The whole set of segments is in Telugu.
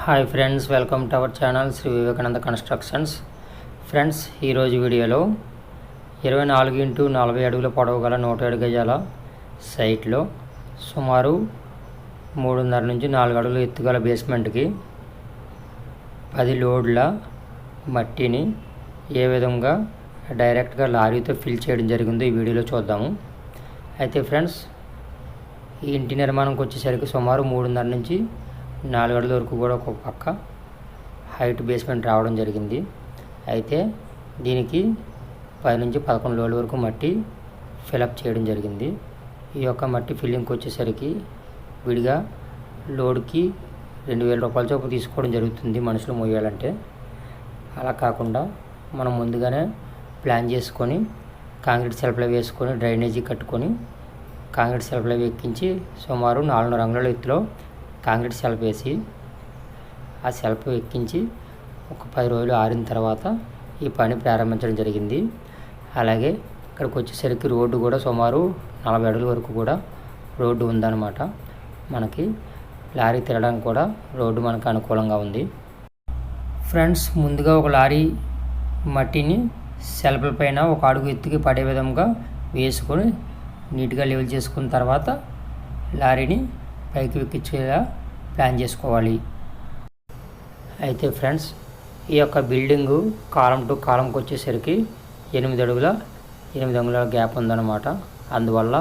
Hi friends, welcome to our channel Shri Vivekananda constructions. Friends, ఈరోజు వీడియోలో 24x40 అడుగుల పొడవు గల 107 గజాల సైట్లో సుమారు 3.5 నుంచి 4 అడుగుల ఎత్తుగల బేస్మెంట్కి 10 లోడ్ల మట్టిని ఏ విధంగా డైరెక్ట్గా లారీతో ఫిల్ చేయడం జరిగిందో ఈ వీడియోలో చూద్దాము. అయితే ఫ్రెండ్స్, ఈ ఇంటి నిర్మాణంకి వచ్చేసరికి సుమారు 3.5 నుంచి 4 అడుగుల వరకు కూడా ఒక పక్క హైట్ బేస్మెంట్ రావడం జరిగింది. అయితే దీనికి 10 నుంచి 11 లోడ్ల వరకు మట్టి ఫిలప్ చేయడం జరిగింది. ఈ యొక్క మట్టి ఫిల్లింగ్కి వచ్చేసరికి విడిగా లోడ్కి 2,000 రూపాయల చొప్పున తీసుకోవడం జరుగుతుంది మనుషులు మోయాలంటే. అలా కాకుండా మనం ముందుగానే ప్లాన్ చేసుకొని కాంక్రీట్ సెల్ఫ్లో వేసుకొని డ్రైనేజీ కట్టుకొని కాంక్రీట్ సెల్ఫ్లో ఎక్కించి సుమారు 4.5 అంగుళాల ఎత్తులో కాంక్రీట్ సెల్ఫ్ వేసి ఆ సెల్ఫ్ ఎక్కించి ఒక 10 రోజులు ఆరిన తర్వాత ఈ పని ప్రారంభించడం జరిగింది. అలాగే ఇక్కడికి వచ్చేసరికి రోడ్డు కూడా సుమారు 40 అడుగుల వరకు కూడా రోడ్డు ఉందన్నమాట. మనకి లారీ తిరగడానికి కూడా రోడ్డు మనకు అనుకూలంగా ఉంది. ఫ్రెండ్స్, ముందుగా ఒక లారీ మట్టిని సెల్ఫ్ల పైన ఒక అడుగు ఎత్తుకి పడే విధంగా వేసుకొని నీట్గా లెవెల్ చేసుకున్న తర్వాత లారీని పైకి ఎక్కించేలా ప్లాన్ చేసుకోవాలి. అయితే ఫ్రెండ్స్, ఈ యొక్క బిల్డింగు కాలం టు కాలంకి వచ్చేసరికి 8 అంగుళాల గ్యాప్ ఉందన్నమాట. అందువల్ల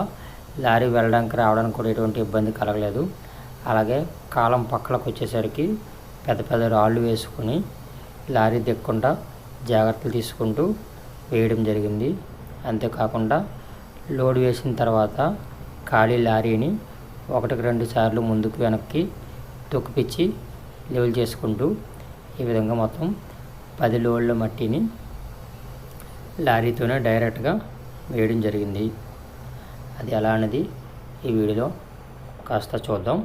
లారీ వెళ్ళడానికి రావడానికి కూడా ఎటువంటి ఇబ్బంది కలగలేదు. అలాగే కాలం పక్కలకు వచ్చేసరికి పెద్ద పెద్ద రాళ్ళు వేసుకొని లారీ దిక్కుండా జాగ్రత్తలు తీసుకుంటూ వేయడం జరిగింది. అంతేకాకుండా లోడ్ వేసిన తర్వాత ఖాళీ లారీని 1-2 సార్లు ముందుకు వెనక్కి తొక్కిపిచ్చి లెవెల్ చేసుకుంటూ ఈ విధంగా మొత్తం 10 లోడ్ల మట్టిని లారీతోనే డైరెక్ట్గా వేయడం జరిగింది. అది ఎలా అనేది ఈ వీడియోలో కాస్త చూద్దాం.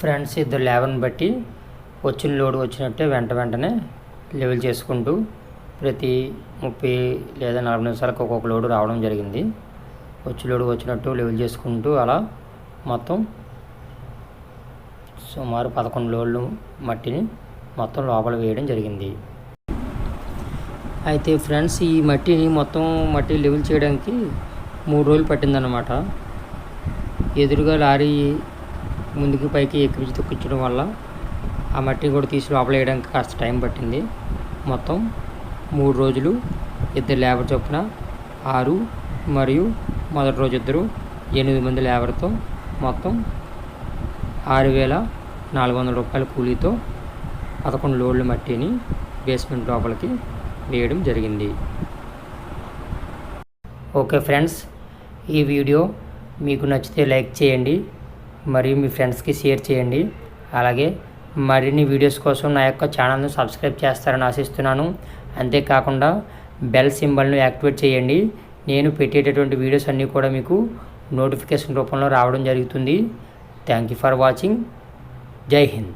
ఫ్రెండ్స్, ఇద్దరు లేబర్ని బట్టి వచ్చిన లోడ్ వచ్చినట్టే వెంటనే లెవెల్ చేసుకుంటూ ప్రతి 30 లేదా 40 నిమిషాలకు ఒక్కొక్క లోడు రావడం జరిగింది. లోడు వచ్చినట్టు లెవెల్ చేసుకుంటూ అలా మొత్తం సుమారు 11 లోడ్లు మట్టిని మొత్తం లోపల వేయడం జరిగింది. అయితే ఫ్రెండ్స్, ఈ మట్టి లెవెల్ చేయడానికి 3 రోజులు పట్టిందన్నమాట. ఎదురుగా లారీ ముందుకు పైకి ఎక్కించి తొక్కించడం వల్ల ఆ మట్టి కూడా తీసి లోపల వేయడానికి కాస్త టైం పట్టింది. మొత్తం 3 రోజులు 2 లేబర్ చొప్పున 6 మరియు మొదటి రోజు 8 మంది లేబర్తో మొత్తం 6,400 రూపాయల కూలీతో 11 లోడ్ల మట్టిని బేస్మెంట్ లోపలికి వేయడం జరిగింది. ఓకే ఫ్రెండ్స్, ఈ వీడియో మీకు నచ్చితే లైక్ చేయండి మరియు మీ ఫ్రెండ్స్కి షేర్ చేయండి. అలాగే మరిన్ని వీడియోస్ కోసం నా యొక్క ఛానల్ను సబ్స్క్రైబ్ చేస్తారని ఆశిస్తున్నాను. అంతేకాకుండా బెల్ సింబల్ను యాక్టివేట్ చేయండి. నేను పెట్టేటటువంటి వీడియోస్ అన్నీ కూడా మీకు నోటిఫికేషన్ రూపంలో రావడం జరుగుతుంది. Thank you for watching. జై హింద్.